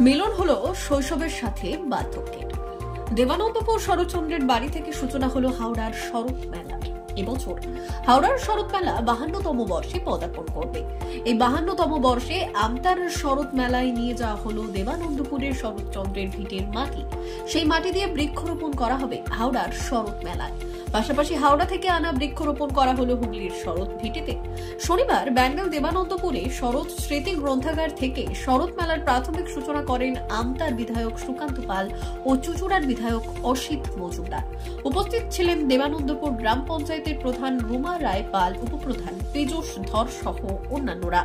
মিলন হলো শৈশবের সাথে বার্ধক্যের। দেবানন্দপুর শরৎচন্দ্রের বাড়ি থেকে সূচনা হলো হাওড়ার শরৎ মেলা। এবছর হাওড়ার শরৎ মেলা 52তম বর্ষে পদার্পণ করবে। এই 52তম বর্ষে আমতার শরৎ মেলায় নিয়ে যাওয়া হলো দেবানন্দপুরের শরৎচন্দ্রের ভিটের মাটি। সেই মাটি দিয়ে বৃক্ষরোপণ করা হবে হাওড়ার শরৎ মেলায়। পাশাপাশি হাওড়া থেকে আনা বৃক্ষরোপণ করা হলো হুগলির শরৎ ভিটেতে। শনিবার ব্যান্ডেল দেবানন্দপুরে শরৎ স্মৃতি গ্রন্থাগার থেকে শরৎ মেলার প্রাথমিক সূচনা করেন আমতার বিধায়ক সুকান্ত পাল ও চুচুড়ার বিধায়ক অসিত মজুমদার। উপস্থিত ছিলেন দেবানন্দপুর গ্রাম পঞ্চায়েতের প্রধান রুমা রায় পাল, উপপ্রধান পীযূষ ধর সহ অন্যান্যরা।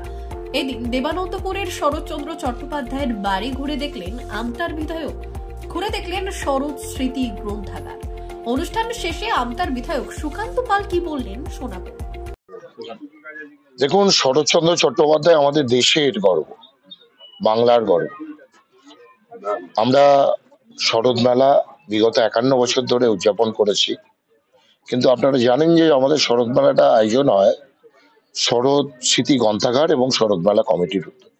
এদিন দেবানন্দপুরের শরৎচন্দ্র চট্টোপাধ্যায়ের বাড়ি ঘুরে দেখলেন আমতার বিধায়ক, ঘুরে দেখলেন শরৎ স্মৃতি গ্রন্থাগার। অনুষ্ঠান শেষে আমতার বিধায়ক সুকান্ত পাল কি বললেন শোনাবো। দেখুন, শরৎচন্দ্র চট্টোপাধ্যায় আমাদের দেশের গর্ব, বাংলার গর্ব। আমরা শরৎ মেলা বিগত 51 বছর ধরে উদযাপন করেছি, কিন্তু আপনারা জানেন যে আমাদের শরৎ মেলাটা আয়োজন হয় শরৎ স্মৃতি গ্রন্থাগার এবং শরৎ মেলা কমিটির উদ্যোগে।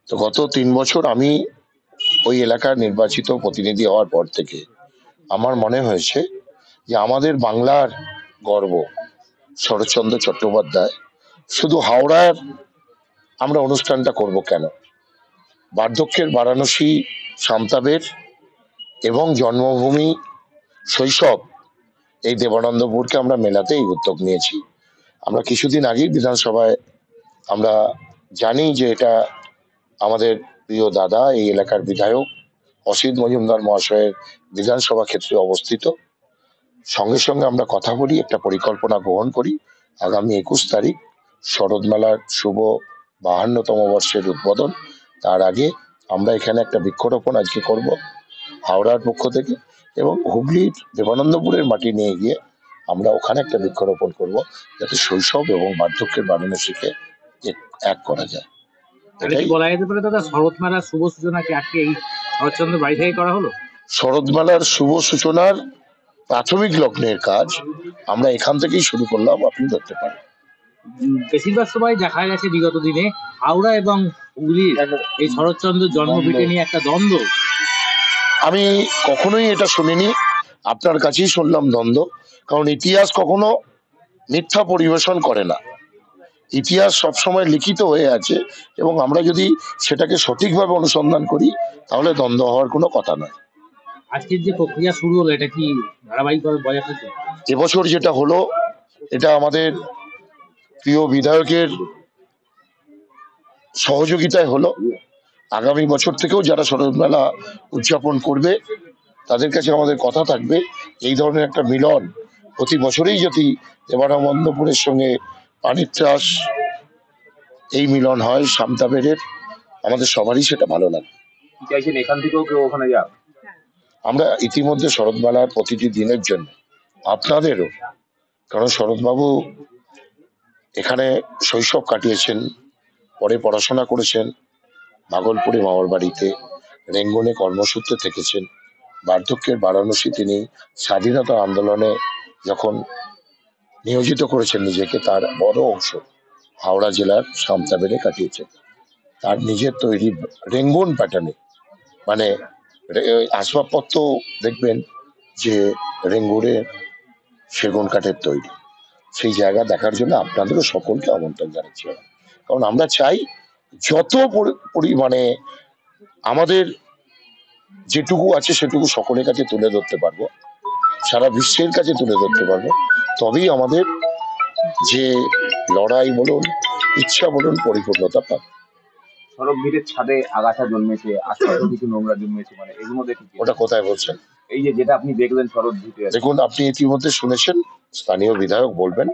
তো গত 3 বছর আমি ওই এলাকার নির্বাচিত প্রতিনিধি হওয়ার পর থেকে আমার মনে হয়েছে যে আমাদের বাংলার গর্ব শরৎচন্দ্র চট্টোপাধ্যায়, শুধু হাওড়ার আমরা অনুষ্ঠানটা করব কেন, বার্ধক্যের বারাণসী সামতাবের এবং জন্মভূমি শৈশব এই দেবানন্দপুরকে আমরা মেলাতে এই উদ্যোগ নিয়েছি। আমরা কিছুদিন আগেই বিধানসভায় আমরা জানি যে এটা আমাদের প্রিয় দাদা এই এলাকার বিধায়ক অসিত মজুমদার মহাশয়ের বিধানসভা ক্ষেত্রে অবস্থিত। সঙ্গে সঙ্গে আমরা কথা বলি, একটা পরিকল্পনা গ্রহণ করি। আগামী 21 তারিখ শরৎ মেলার শুভ 52তম বর্ষের উদ্বোধন, তার আগে আমরা এখানে একটা বৃক্ষরোপণ আজকে করব হাওড়ার পক্ষ থেকে, এবং হুগলির দেবানন্দপুরের মাটি নিয়ে গিয়ে আমরা ওখানে একটা বৃক্ষরোপণ করব, যাতে শৈশব এবং বার্ধক্যের বারাণসীকে এক করা যায়। বলা যেতে পারে দাদা, শরৎ মেলার শুভ সূচনা কি আজকে এই শরৎচন্দ্র বাড়ি থেকে করা হলো? শরৎ মেলার শুভ সূচনার প্রাথমিক লগ্নের কাজ আমরা এখান থেকেই শুরু করলাম, আপনি ধরতে পারেন। বেশিরভাগ সময় দেখা গেছে বিগত দিনে হাওড়া এবং হুগলির এই শরৎচন্দ্র জন্মভিটে নিয়ে একটা দ্বন্দ্ব। আমি কখনোই এটা শুনিনি, আপনার কাছেই শুনলাম দ্বন্দ্ব। কারণ ইতিহাস কখনো মিথ্যা পরিবেশন করে না, ইতিহাস সবসময় লিখিত হয়ে আছে, এবং আমরা যদি সেটাকে সঠিকভাবে অনুসন্ধান করি তাহলে দ্বন্দ্ব হওয়ার কোনো কথা নয়। আজকের যে প্রক্রিয়া শুরু হলো, এটা কি ধারাবাহিকভাবে বজায় থাকবে? এবছর যেটা হলো, এটা আমাদের প্রিয় বিধায়কের সহযোগিতায় হলো। আগামী বছর থেকেও যারা শরৎ মেলা উদযাপন করবে তাদের কাছে আমাদের কথা থাকবে, এই ধরনের একটা মিলন প্রতি বছরেই যদি দেবানন্দপুরের সঙ্গে পানির চাষ এই মিলন হয় সামতাবেরের, আমাদের সবারই সেটা ভালো লাগে। এখান থেকেও কেউ ওখানে যাক। আমরা ইতিমধ্যে শরৎ মেলার প্রতিটি দিনের জন্য আপনাদেরও, কারণ শরৎবাবু এখানে শৈশব কাটিয়েছেন, পরে পড়াশোনা করেছেন ভাগলপুরে মামার বাড়িতে, রেঙ্গুনে কর্মসূত্রে থেকেছেন, বার্ধক্যের বারাণসী তিনি স্বাধীনতা আন্দোলনে যখন নিয়োজিত করেছেন নিজেকে, তার বড় অংশ হাওড়া জেলার সামতাবেরে কাটিয়েছেন। তার নিজের তৈরি রেঙ্গুন প্যাটার্নে, মানে আসবাবপত্র দেখবেন যে রেঙ্গুনে সেগুন কাঠের তৈরি, সেই জায়গা দেখার জন্য আপনাদেরও সকলকে আমন্ত্রণ জানাচ্ছি। কারণ আমরা চাই যত পরিমাণে আমাদের যেটুকু আছে সেটুকু সকলের কাছে তুলে ধরতে পারবো, সারা বিশ্বের কাছে তুলে ধরতে পারবো, তবেই আমাদের যে লড়াই বলুন, ইচ্ছা বলুন, পরিপূর্ণতা পাবে। শরৎ ভিটের ছাদে আগাছা জন্মেছে, আশপাশে কিছু নোংরা জন্মেছে, মানে এগুলো দেখি। ওটা কোথায় বলছেন? এই যে যেটা আপনি দেখলেন শরৎ ভিটে। দেখুন, আপনি ইতিমধ্যে শুনেছেন, স্থানীয় বিধায়ক বলবেন,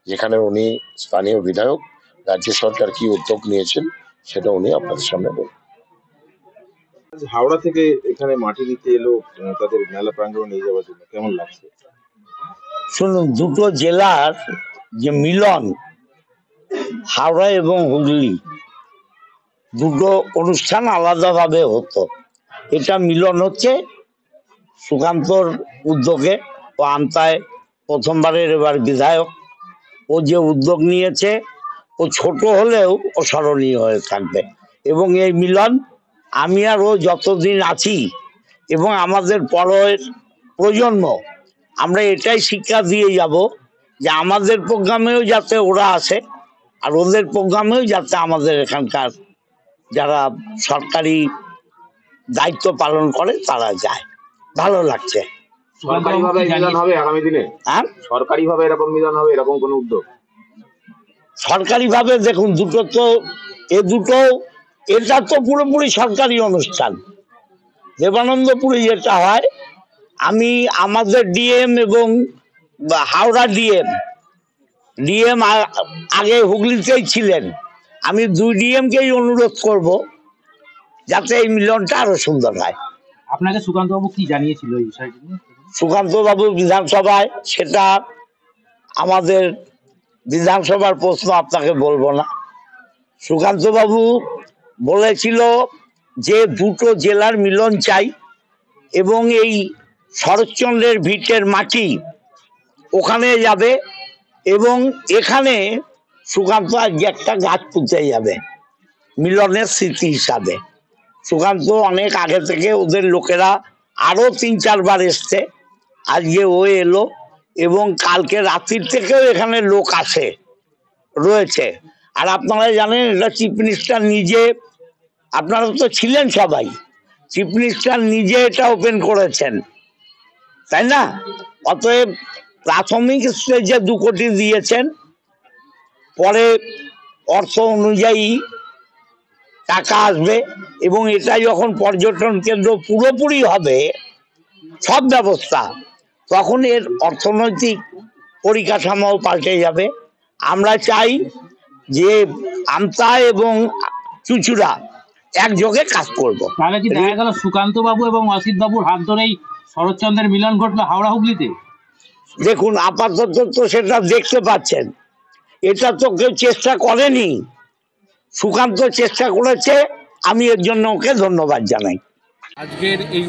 যেখানে উনি স্থানীয় বিধায়ক, রাজ্য সরকার কি উদ্যোগ নিয়েছেন সেটা উনি আপনাদের সামনে বলবেন। হাওড়া থেকে এখানে মাটি নিতে এলো তাদের মেলা প্রাঙ্গণে নিয়ে যাওয়ার জন্য, কেমন লাগছে? শুনুন, দুটো জেলার যে মিলন, হাওড়া এবং হুগলি, দুটো অনুষ্ঠান আলাদাভাবে হতো, এটা মিলন হচ্ছে সুকান্তর উদ্যোগে। ও আমতায় প্রথমবারের এবার বিধায়ক, ও যে উদ্যোগ নিয়েছে ও ছোট হলেও অস্মরণীয় হয়ে থাকবে, এবং এই মিলন আমি আর ও যতদিন আছি এবং আমাদের পরের প্রজন্ম, আমরা এটাই শিক্ষা দিয়ে যাব যে আমাদের প্রোগ্রামেও যাতে ওরা আসে, আর ওদের প্রোগ্রামেও যাতে আমাদের এখানকার যারা সরকারি দায়িত্ব পালন করে তারা যায়। ভালো লাগছে। সরকারিভাবে মিলন হবে আগামী দিনে? হ্যাঁ, সরকারিভাবে এরকম মিলন হবে, এরকম কোনো উদ্যোগ? সরকারিভাবে দেখুন, দুটো তো এটা তো পুরোপুরি সরকারি অনুষ্ঠান। দেবানন্দপুরে যেটা হয়, আমি আমাদের ডিএম এবং হাওড়া ডিএম আগে হুগলিতেই ছিলেন, আমি 2 ডিএমকেই অনুরোধ করব যাতে এই মিলনটা আরো সুন্দর হয়। আপনাকে সুকান্ত বাবু কি জানিয়েছিল এই বিষয়টি নিয়ে? সুকান্ত বাবু বিধানসভায়, সেটা আমাদের বিধানসভার প্রশ্ন, আপনাকে বলবো না। সুকান্ত বাবু বলেছিল যে দুটো জেলার মিলন চাই এবং এই শরৎচন্দ্রের ভিটের মাটি ওখানে যাবে এবং এখানে সুকান্ত আজকে একটা গাছ পুঁতে যাবে মিলনের স্মৃতি হিসাবে। সুকান্ত অনেক আগে থেকে ওদের লোকেরা আরো 3-4 বার এসছে, আজকে ও এলো এবং কালকে রাত্রির থেকেও এখানে লোক আসে রয়েছে। আর আপনারা জানেন এটা চিফ মিনিস্টার নিজে, আপনারা তো ছিলেন সবাই, চিফ মিনিস্টার নিজে এটা ওপেন করেছেন, তাই না? অতএব প্রাথমিক স্টেজে 2 কোটি দিয়েছেন, পরে অর্থ অনুযায়ী টাকা আসবে এবং এটা যখন পর্যটন কেন্দ্র পুরোপুরি হবে সব ব্যবস্থা, তখন এর অর্থনৈতিক পরিকাঠামো পাল্টে যাবে। আমরা চাই যে আমতা এবং চুচুড়া একযোগে কাজ করব। তাহলে কি দেখা গেল সুকান্ত বাবু এবং অসিত বাবুর হাত ধরেই শরৎচন্দ্রের মিলন ঘটলো হাওড়া হুগলিতে? দেখুন, আপাতত তো সেটা দেখতে পাচ্ছেন, এটা তো কেউ চেষ্টা করেনি, সুকান্ত চেষ্টা করেছে, আমি এর জন্য ওকে ধন্যবাদ জানাই। আজকের এই